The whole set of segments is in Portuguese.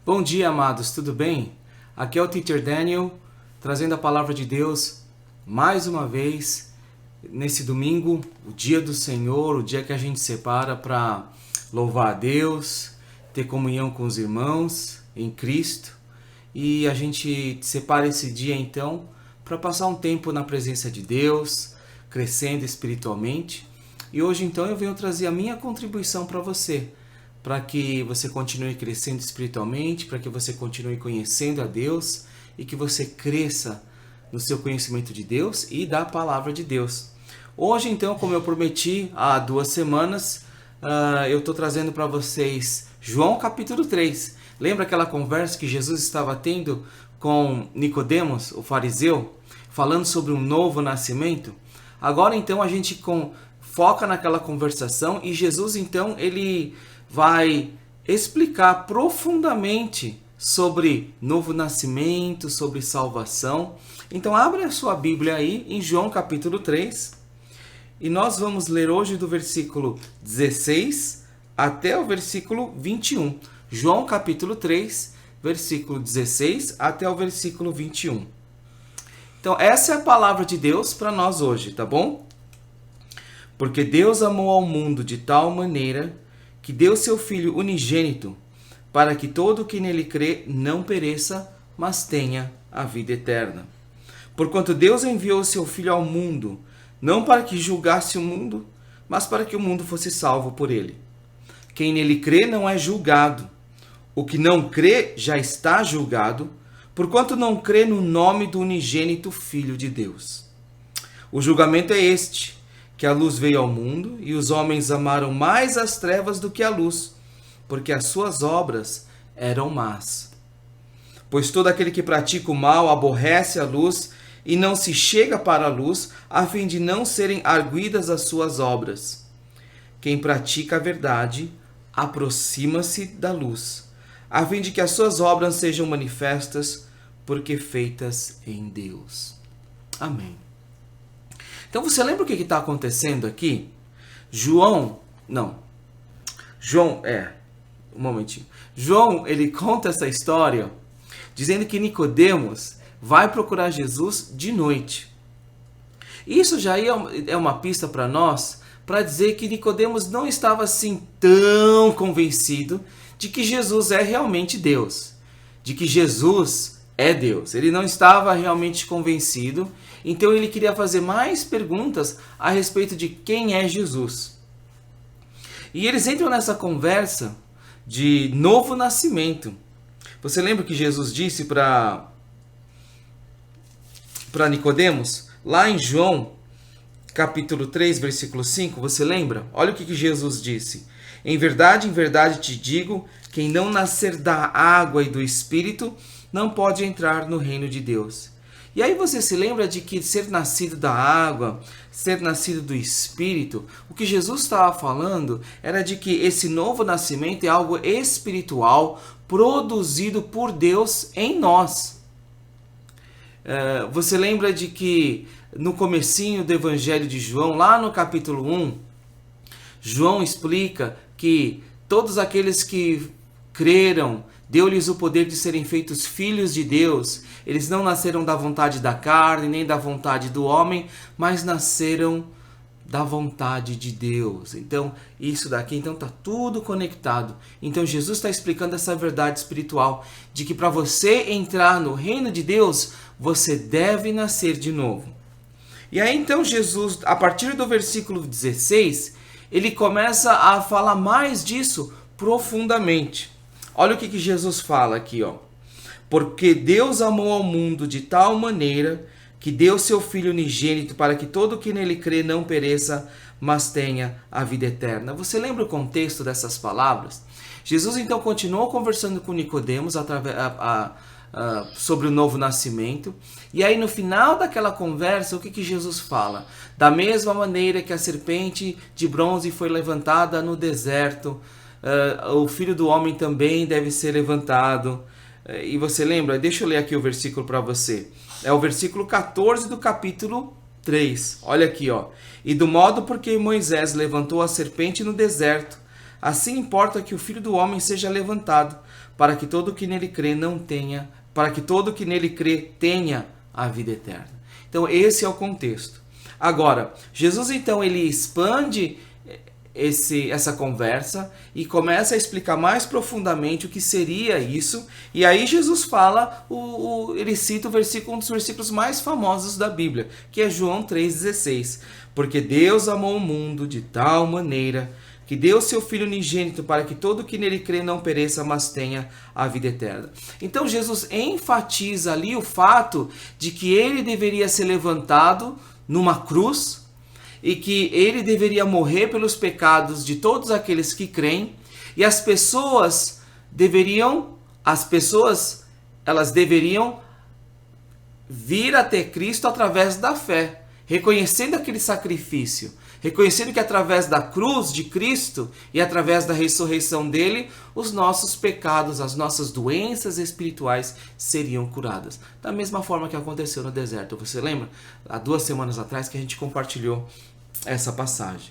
Bom dia, amados, tudo bem? Aqui é o Teacher Daniel, trazendo a palavra de Deus mais uma vez nesse domingo, o dia do Senhor, o dia que a gente separa para louvar a Deus, ter comunhão com os irmãos em Cristo. E a gente separa esse dia então para passar um tempo na presença de Deus, crescendo espiritualmente. E hoje então eu venho trazer a minha contribuição para você, para que você continue crescendo espiritualmente, para que você continue conhecendo a Deus e que você cresça no seu conhecimento de Deus e da palavra de Deus. Hoje, então, como eu prometi há 2 semanas, eu estou trazendo para vocês João capítulo 3. Lembra aquela conversa que Jesus estava tendo com Nicodemos, o fariseu, falando sobre um novo nascimento? Agora, então, a gente foca naquela conversação e Jesus, então, ele vai explicar profundamente sobre novo nascimento, sobre salvação. Então abre a sua Bíblia aí em João capítulo 3 e nós vamos ler hoje do versículo 16 até o versículo 21. João capítulo 3, versículo 16 até o versículo 21. Então essa é a palavra de Deus para nós hoje, tá bom? Porque Deus amou ao mundo de tal maneira que deu seu Filho unigênito, para que todo o que nele crê não pereça, mas tenha a vida eterna. Porquanto Deus enviou seu Filho ao mundo, não para que julgasse o mundo, mas para que o mundo fosse salvo por ele. Quem nele crê não é julgado. O que não crê já está julgado, porquanto não crê no nome do unigênito Filho de Deus. O julgamento é este, que a luz veio ao mundo, e os homens amaram mais as trevas do que a luz, porque as suas obras eram más. Pois todo aquele que pratica o mal aborrece a luz, e não se chega para a luz, a fim de não serem arguidas as suas obras. Quem pratica a verdade, aproxima-se da luz, a fim de que as suas obras sejam manifestas, porque feitas em Deus. Amém. Então você lembra o que está acontecendo aqui? João, ele conta essa história dizendo que Nicodemos vai procurar Jesus de noite. Isso já é uma pista para nós, para dizer que Nicodemos não estava assim tão convencido de que Jesus é realmente Deus, de que Jesus é Deus. Ele não estava realmente convencido. Então ele queria fazer mais perguntas a respeito de quem é Jesus. E eles entram nessa conversa de novo nascimento. Você lembra que Jesus disse para Nicodemos? Lá em João, capítulo 3, versículo 5, você lembra? Olha o que Jesus disse. Em verdade te digo, quem não nascer da água e do Espírito, não pode entrar no reino de Deus. E aí você se lembra de que ser nascido da água, ser nascido do Espírito, o que Jesus estava falando era de que esse novo nascimento é algo espiritual produzido por Deus em nós. Você lembra de que no comecinho do Evangelho de João, lá no capítulo 1, João explica que todos aqueles que creram, deu-lhes o poder de serem feitos filhos de Deus. Eles não nasceram da vontade da carne, nem da vontade do homem, mas nasceram da vontade de Deus. Então, isso daqui está tudo conectado. Então, Jesus está explicando essa verdade espiritual, de que para você entrar no reino de Deus, você deve nascer de novo. E aí, então, Jesus, a partir do versículo 16, ele começa a falar mais disso profundamente. Olha o que Jesus fala aqui, ó. Porque Deus amou ao mundo de tal maneira que deu seu Filho unigênito para que todo que nele crê não pereça, mas tenha a vida eterna. Você lembra o contexto dessas palavras? Jesus então continuou conversando com Nicodemos sobre o novo nascimento. E aí no final daquela conversa, o que Jesus fala? Da mesma maneira que a serpente de bronze foi levantada no deserto, o Filho do Homem também deve ser levantado. E você lembra? Deixa eu ler aqui o versículo para você. É o versículo 14 do capítulo 3. Olha aqui, ó. E do modo porque Moisés levantou a serpente no deserto, assim importa que o Filho do Homem seja levantado, para que todo que nele crê não tenha, para que todo que nele crê tenha a vida eterna. Então esse é o contexto. Agora, Jesus então ele expande essa conversa e começa a explicar mais profundamente o que seria isso. E aí Jesus fala, ele cita um dos versículos mais famosos da Bíblia, que é João 3,16. Porque Deus amou o mundo de tal maneira que deu seu Filho unigênito para que todo que nele crê não pereça, mas tenha a vida eterna. Então Jesus enfatiza ali o fato de que ele deveria ser levantado numa cruz, e que ele deveria morrer pelos pecados de todos aqueles que creem, e as pessoas deveriam vir até Cristo através da fé, reconhecendo aquele sacrifício, reconhecendo que através da cruz de Cristo e através da ressurreição dele, os nossos pecados, as nossas doenças espirituais seriam curadas. Da mesma forma que aconteceu no deserto. Você lembra? Há 2 semanas atrás que a gente compartilhou essa passagem.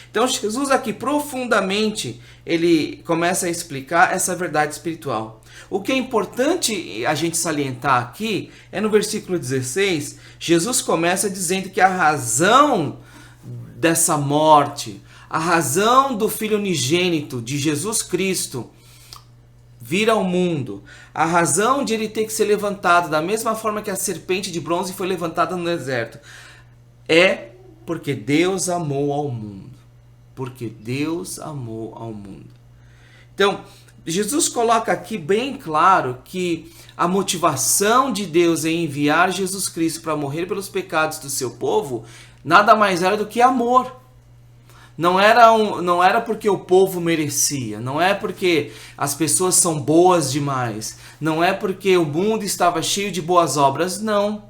Então Jesus aqui profundamente, ele começa a explicar essa verdade espiritual. O que é importante a gente salientar aqui é no versículo 16, Jesus começa dizendo que a razão dessa morte, a razão do Filho unigênito de Jesus Cristo vir ao mundo, a razão de ele ter que ser levantado da mesma forma que a serpente de bronze foi levantada no deserto, é porque Deus amou ao mundo. Porque Deus amou ao mundo. Então, Jesus coloca aqui bem claro que a motivação de Deus em enviar Jesus Cristo para morrer pelos pecados do seu povo nada mais era do que amor. Não era porque o povo merecia, não é porque as pessoas são boas demais, não é porque o mundo estava cheio de boas obras, não.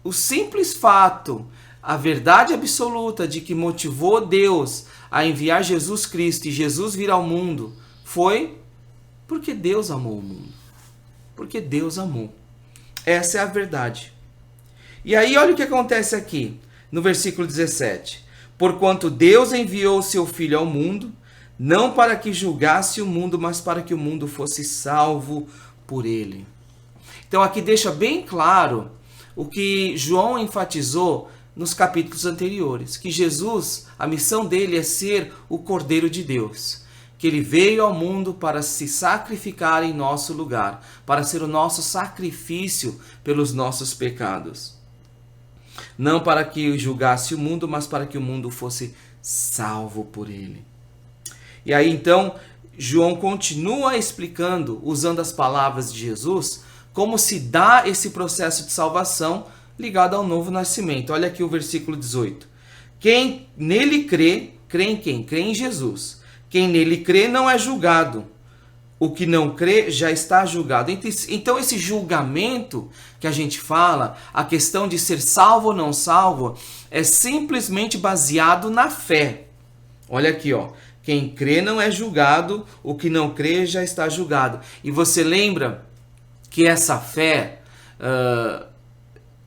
O simples fato, a verdade absoluta de que motivou Deus a enviar Jesus Cristo e Jesus vir ao mundo foi porque Deus amou o mundo. Porque Deus amou. Essa é a verdade. E aí olha o que acontece aqui, no versículo 17. Porquanto Deus enviou o seu Filho ao mundo, não para que julgasse o mundo, mas para que o mundo fosse salvo por ele. Então aqui deixa bem claro o que João enfatizou nos capítulos anteriores, que Jesus, a missão dele é ser o Cordeiro de Deus, que ele veio ao mundo para se sacrificar em nosso lugar, para ser o nosso sacrifício pelos nossos pecados. Não para que julgasse o mundo, mas para que o mundo fosse salvo por ele. E aí então, João continua explicando, usando as palavras de Jesus, como se dá esse processo de salvação ligado ao novo nascimento. Olha aqui o versículo 18. Quem nele crê, crê em quem? Crê em Jesus. Quem nele crê não é julgado. O que não crê já está julgado. Então esse julgamento que a gente fala, a questão de ser salvo ou não salvo, é simplesmente baseado na fé. Olha aqui, ó. Quem crê não é julgado, o que não crê já está julgado. E você lembra que essa fé,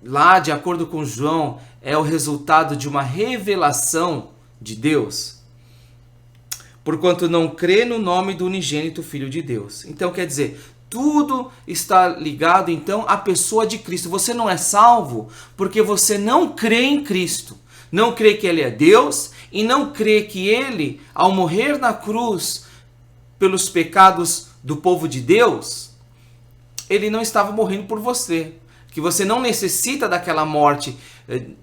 lá de acordo com João, é o resultado de uma revelação de Deus? Porquanto não crê no nome do unigênito Filho de Deus. Então quer dizer, tudo está ligado então à pessoa de Cristo. Você não é salvo porque você não crê em Cristo. Não crê que Ele é Deus e não crê que Ele, ao morrer na cruz pelos pecados do povo de Deus, Ele não estava morrendo por você. Que você não necessita daquela morte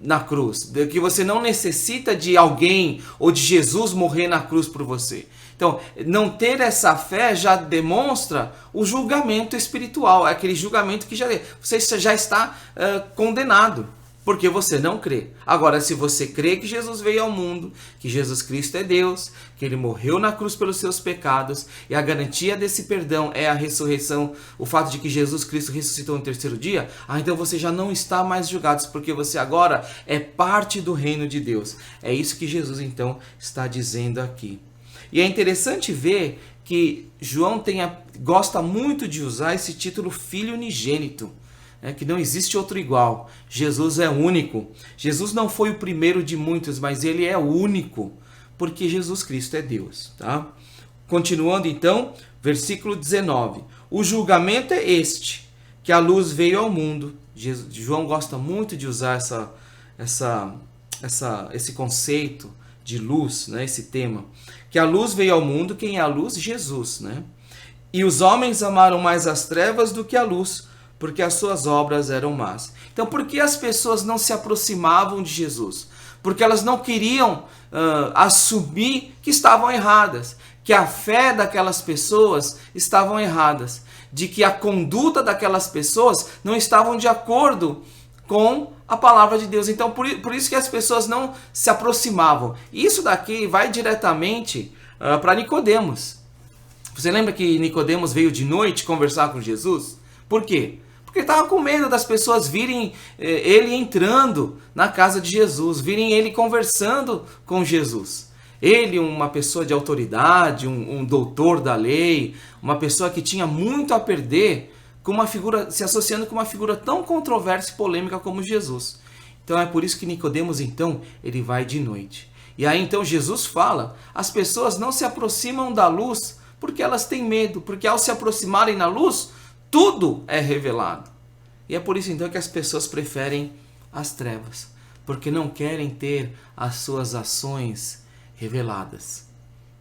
na cruz, que você não necessita de alguém ou de Jesus morrer na cruz por você. Então, não ter essa fé já demonstra o julgamento espiritual, aquele julgamento que você já está condenado, porque você não crê. Agora, se você crê que Jesus veio ao mundo, que Jesus Cristo é Deus, que Ele morreu na cruz pelos seus pecados, e a garantia desse perdão é a ressurreição, o fato de que Jesus Cristo ressuscitou no 3º dia, então você já não está mais julgado, porque você agora é parte do reino de Deus. É isso que Jesus então está dizendo aqui. E é interessante ver que João gosta muito de usar esse título Filho unigênito. Que não existe outro igual. Jesus é único. Jesus não foi o primeiro de muitos, mas Ele é único, porque Jesus Cristo é Deus. Tá? Continuando então, versículo 19. O julgamento é este, que a luz veio ao mundo. João gosta muito de usar esse conceito de luz, né? Esse tema. Que a luz veio ao mundo, quem é a luz? Jesus, né? E os homens amaram mais as trevas do que a luz, porque as suas obras eram más. Então, por que as pessoas não se aproximavam de Jesus? Porque elas não queriam assumir que estavam erradas, que a fé daquelas pessoas estavam erradas, de que a conduta daquelas pessoas não estavam de acordo com a palavra de Deus. Então, por isso que as pessoas não se aproximavam. Isso daqui vai diretamente para Nicodemos. Você lembra que Nicodemos veio de noite conversar com Jesus? Por quê? Porque ele estava com medo das pessoas virem ele entrando na casa de Jesus, virem ele conversando com Jesus. Ele, uma pessoa de autoridade, um doutor da lei, uma pessoa que tinha muito a perder, com uma figura, se associando com uma figura tão controversa e polêmica como Jesus. Então é por isso que Nicodemos, então, ele vai de noite. E aí então Jesus fala, as pessoas não se aproximam da luz porque elas têm medo, porque ao se aproximarem da luz, tudo é revelado. E é por isso então que as pessoas preferem as trevas, porque não querem ter as suas ações reveladas.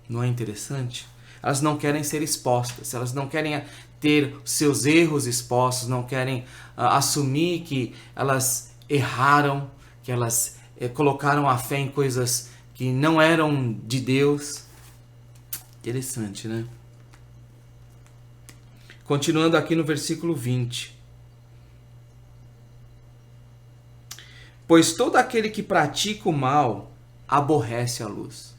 Não é interessante? Elas não querem ser expostas, elas não querem ter seus erros expostos, não querem assumir que elas erraram, que elas colocaram a fé em coisas que não eram de Deus. Interessante, né? Continuando aqui no versículo 20. Pois todo aquele que pratica o mal aborrece a luz.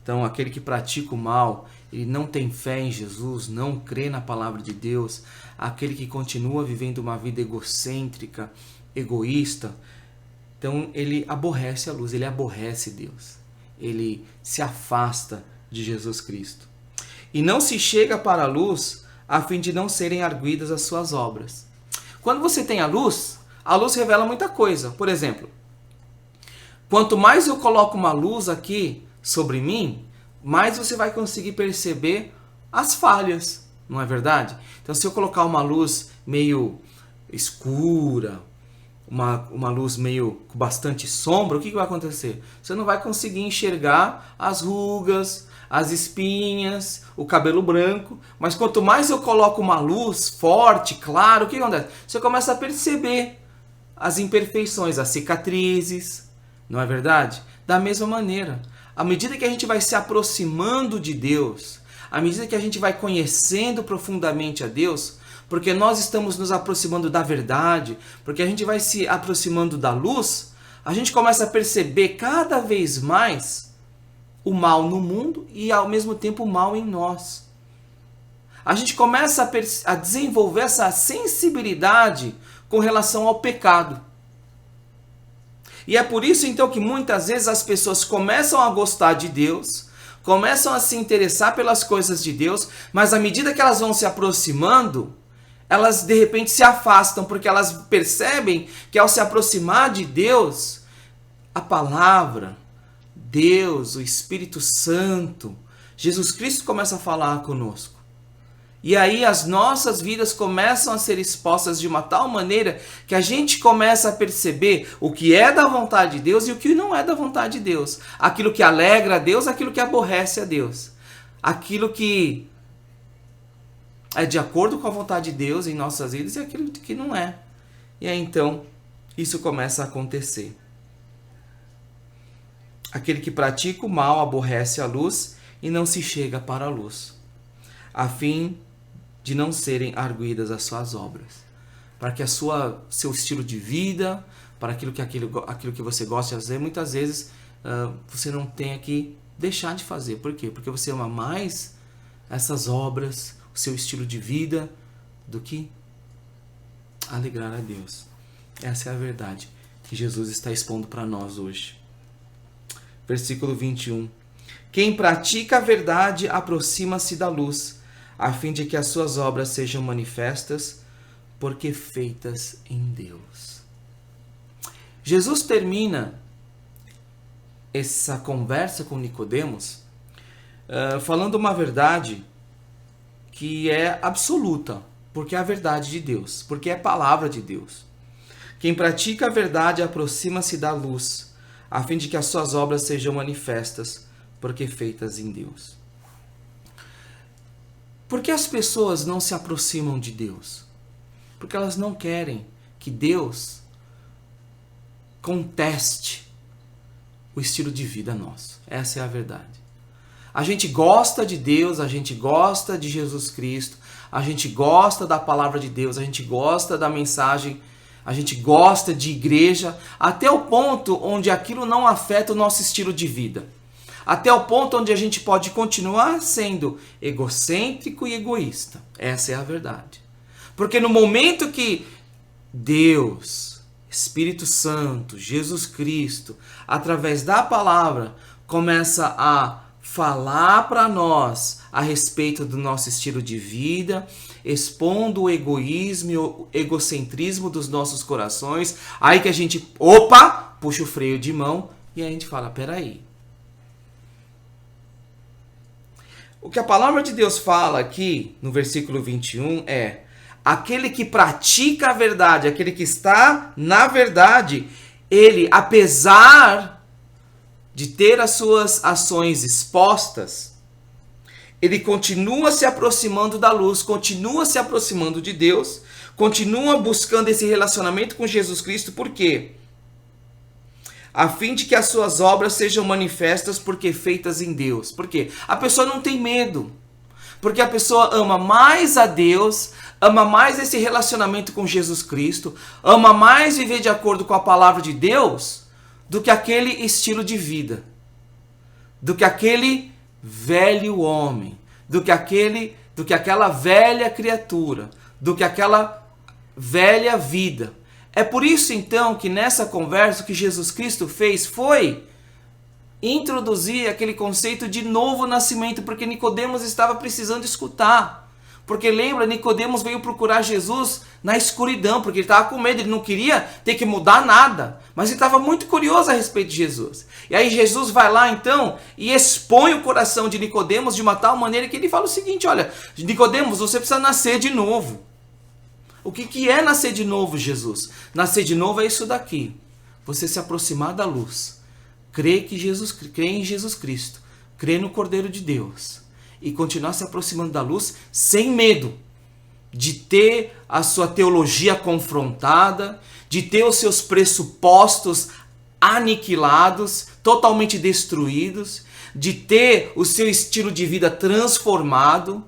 Então, aquele que pratica o mal, ele não tem fé em Jesus, não crê na palavra de Deus, aquele que continua vivendo uma vida egocêntrica, egoísta, então ele aborrece a luz, ele aborrece Deus. Ele se afasta de Jesus Cristo. E não se chega para a luz a fim de não serem arguidas as suas obras. Quando você tem a luz revela muita coisa. Por exemplo, quanto mais eu coloco uma luz aqui sobre mim, mais você vai conseguir perceber as falhas, não é verdade? Então, se eu colocar uma luz meio escura, uma luz meio com bastante sombra, o que vai acontecer? Você não vai conseguir enxergar as rugas, as espinhas, o cabelo branco. Mas quanto mais eu coloco uma luz forte, claro, o que acontece? Você começa a perceber as imperfeições, as cicatrizes, não é verdade? Da mesma maneira, à medida que a gente vai se aproximando de Deus, à medida que a gente vai conhecendo profundamente a Deus, porque nós estamos nos aproximando da verdade, porque a gente vai se aproximando da luz, a gente começa a perceber cada vez mais o mal no mundo e ao mesmo tempo o mal em nós. A gente começa a desenvolver essa sensibilidade com relação ao pecado. E é por isso então que muitas vezes as pessoas começam a gostar de Deus, começam a se interessar pelas coisas de Deus, mas à medida que elas vão se aproximando, elas de repente se afastam, porque elas percebem que ao se aproximar de Deus, a palavra, Deus, o Espírito Santo, Jesus Cristo começa a falar conosco. E aí as nossas vidas começam a ser expostas de uma tal maneira que a gente começa a perceber o que é da vontade de Deus e o que não é da vontade de Deus. Aquilo que alegra a Deus, aquilo que aborrece a Deus. Aquilo que é de acordo com a vontade de Deus em nossas vidas e aquilo que não é. E aí então isso começa a acontecer. Aquele que pratica o mal aborrece a luz e não se chega para a luz, a fim de não serem arguidas as suas obras. Para que seu estilo de vida, para aquilo que você gosta de fazer, muitas vezes você não tenha que deixar de fazer. Por quê? Porque você ama mais essas obras, o seu estilo de vida, do que alegrar a Deus. Essa é a verdade que Jesus está expondo para nós hoje. Versículo 21. Quem pratica a verdade aproxima-se da luz, a fim de que as suas obras sejam manifestas, porque feitas em Deus. Jesus termina essa conversa com Nicodemos falando uma verdade que é absoluta, porque é a verdade de Deus, porque é a palavra de Deus. Quem pratica a verdade aproxima-se da luz, a fim de que as suas obras sejam manifestas, porque feitas em Deus. Por que as pessoas não se aproximam de Deus? Porque elas não querem que Deus conteste o estilo de vida nosso. Essa é a verdade. A gente gosta de Deus, a gente gosta de Jesus Cristo, a gente gosta da palavra de Deus, a gente gosta da mensagem, a gente gosta de igreja, até o ponto onde aquilo não afeta o nosso estilo de vida. Até o ponto onde a gente pode continuar sendo egocêntrico e egoísta. Essa é a verdade. Porque no momento que Deus, Espírito Santo, Jesus Cristo, através da palavra, começa a falar para nós a respeito do nosso estilo de vida, expondo o egoísmo e o egocentrismo dos nossos corações, aí que a gente, puxa o freio de mão e a gente fala, peraí. O que a palavra de Deus fala aqui no versículo 21 é: aquele que pratica a verdade, aquele que está na verdade, ele, apesar de ter as suas ações expostas, ele continua se aproximando da luz, continua se aproximando de Deus, continua buscando esse relacionamento com Jesus Cristo. Por quê? A fim de que as suas obras sejam manifestas porque feitas em Deus. Por quê? A pessoa não tem medo. Porque a pessoa ama mais a Deus, ama mais esse relacionamento com Jesus Cristo, ama mais viver de acordo com a palavra de Deus do que aquele estilo de vida, do que aquele velho homem, do que aquela velha criatura, do que aquela velha vida. É por isso, então, que nessa conversa o que Jesus Cristo fez foi introduzir aquele conceito de novo nascimento, porque Nicodemos estava precisando escutar. Porque lembra, Nicodemos veio procurar Jesus na escuridão, porque ele estava com medo, ele não queria ter que mudar nada, mas ele estava muito curioso a respeito de Jesus. E aí Jesus vai lá então e expõe o coração de Nicodemos de uma tal maneira que ele fala o seguinte: olha, Nicodemos, você precisa nascer de novo. O que é nascer de novo, Jesus? Nascer de novo é isso daqui. Você se aproximar da luz. Crê em Jesus Cristo. Crê no Cordeiro de Deus. E continuar se aproximando da luz sem medo de ter a sua teologia confrontada, de ter os seus pressupostos aniquilados, totalmente destruídos, de ter o seu estilo de vida transformado,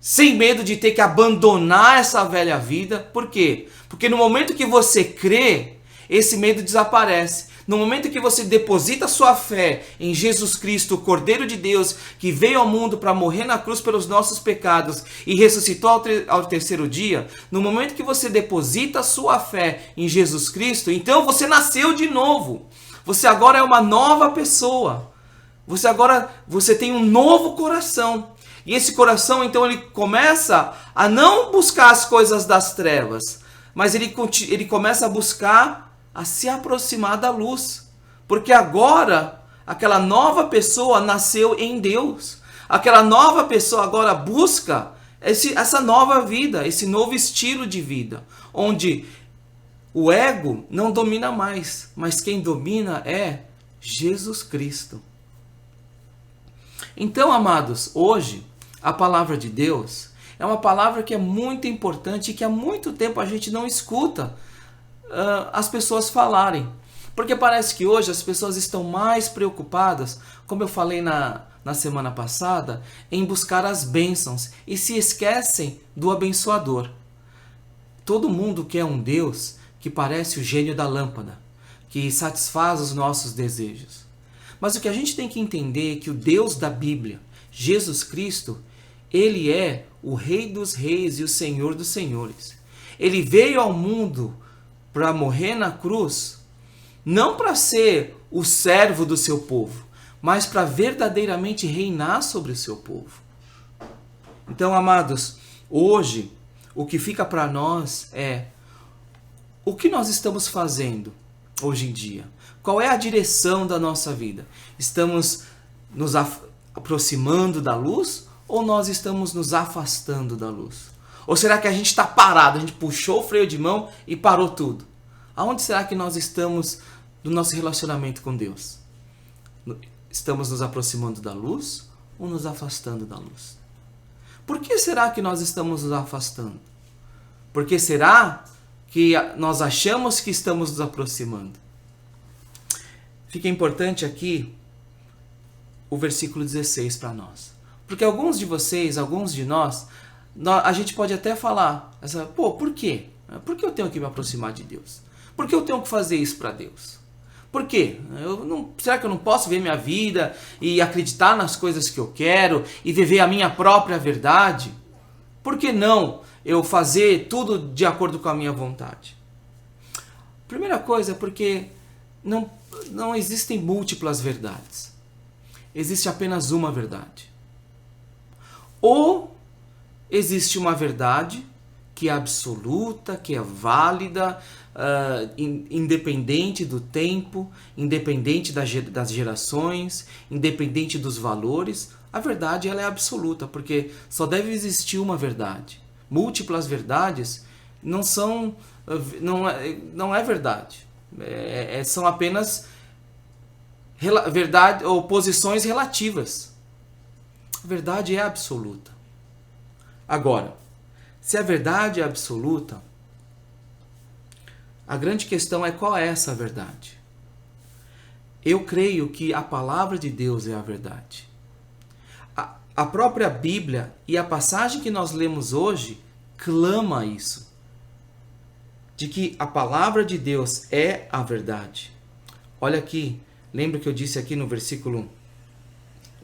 sem medo de ter que abandonar essa velha vida. Por quê? Porque no momento que você crê, esse medo desaparece. No momento que você deposita sua fé em Jesus Cristo, o Cordeiro de Deus, que veio ao mundo para morrer na cruz pelos nossos pecados e ressuscitou ao terceiro dia, no momento que você deposita sua fé em Jesus Cristo, então você nasceu de novo. Você agora é uma nova pessoa. Você tem um novo coração. E esse coração, então, ele começa a não buscar as coisas das trevas, mas ele começa a buscar a se aproximar da luz. Porque agora, aquela nova pessoa nasceu em Deus. Aquela nova pessoa agora busca essa nova vida, esse novo estilo de vida, onde o ego não domina mais, mas quem domina é Jesus Cristo. Então, amados, hoje, a palavra de Deus é uma palavra que é muito importante e que há muito tempo a gente não escuta as pessoas falarem. Porque parece que hoje as pessoas estão mais preocupadas, como eu falei na semana passada, em buscar as bênçãos e se esquecem do abençoador. Todo mundo quer um Deus que parece o gênio da lâmpada, que satisfaz os nossos desejos. Mas o que a gente tem que entender é que o Deus da Bíblia, Jesus Cristo, ele é o Rei dos Reis e o Senhor dos Senhores. Ele veio ao mundo para morrer na cruz, não para ser o servo do seu povo, mas para verdadeiramente reinar sobre o seu povo. Então, amados, hoje, o que fica para nós é o que nós estamos fazendo hoje em dia. Qual é a direção da nossa vida? Estamos nos aproximando da luz ou nós estamos nos afastando da luz? Ou será que a gente está parado, a gente puxou o freio de mão e parou tudo? Aonde será que nós estamos no nosso relacionamento com Deus? Estamos nos aproximando da luz ou nos afastando da luz? Por que será que nós estamos nos afastando? Por que será que nós achamos que estamos nos aproximando? Fica importante aqui o versículo 16 para nós. Porque alguns de vocês, alguns de nós, a gente pode até falar, pô, por quê? Por que eu tenho que me aproximar de Deus? Por que eu tenho que fazer isso para Deus? Por quê? Será que eu não posso ver minha vida e acreditar nas coisas que eu quero e viver a minha própria verdade? Por que não eu fazer tudo de acordo com a minha vontade? Primeira coisa é porque não existem múltiplas verdades. Existe apenas uma verdade. Ou existe uma verdade que é absoluta, que é válida, independente do tempo, independente das gerações, independente dos valores. A verdade ela é absoluta, porque só deve existir uma verdade. Múltiplas verdades não é verdade. São apenas verdade ou posições relativas. A verdade é absoluta. Agora, se a verdade é absoluta, a grande questão é qual é essa verdade. Eu creio que a palavra de Deus é a verdade. A própria Bíblia e a passagem que nós lemos hoje clama isso. De que a palavra de Deus é a verdade. Olha aqui, lembra que eu disse aqui no versículo,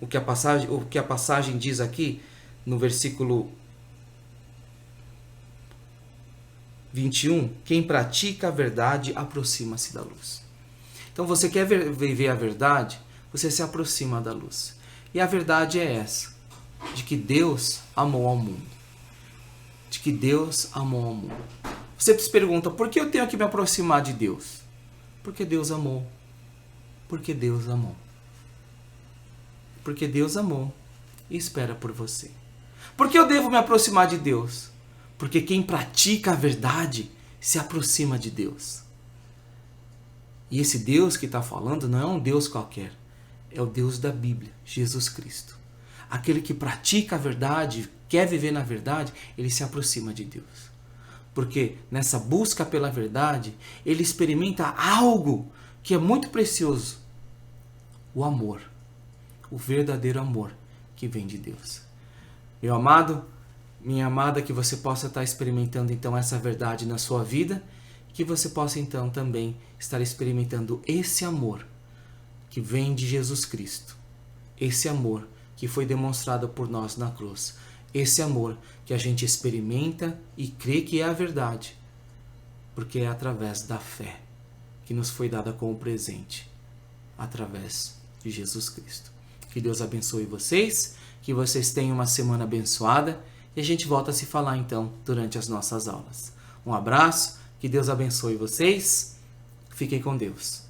o que a passagem diz aqui, no versículo 21, quem pratica a verdade aproxima-se da luz. Então você quer viver a verdade, você se aproxima da luz. E a verdade é essa, de que Deus amou ao mundo. De que Deus amou ao mundo. Você se pergunta, por que eu tenho que me aproximar de Deus? Porque Deus amou. Porque Deus amou. Porque Deus amou e espera por você. Por que eu devo me aproximar de Deus? Porque quem pratica a verdade se aproxima de Deus. E esse Deus que está falando não é um Deus qualquer. É o Deus da Bíblia, Jesus Cristo. Aquele que pratica a verdade, quer viver na verdade, ele se aproxima de Deus. Porque nessa busca pela verdade, ele experimenta algo que é muito precioso. O amor. O verdadeiro amor que vem de Deus. Meu amado, minha amada, que você possa estar experimentando então essa verdade na sua vida, que você possa então também estar experimentando esse amor que vem de Jesus Cristo. Esse amor que foi demonstrado por nós na cruz. Esse amor que a gente experimenta e crê que é a verdade, porque é através da fé que nos foi dada como presente, através de Jesus Cristo. Que Deus abençoe vocês, que vocês tenham uma semana abençoada e a gente volta a se falar então durante as nossas aulas. Um abraço, que Deus abençoe vocês, fiquem com Deus.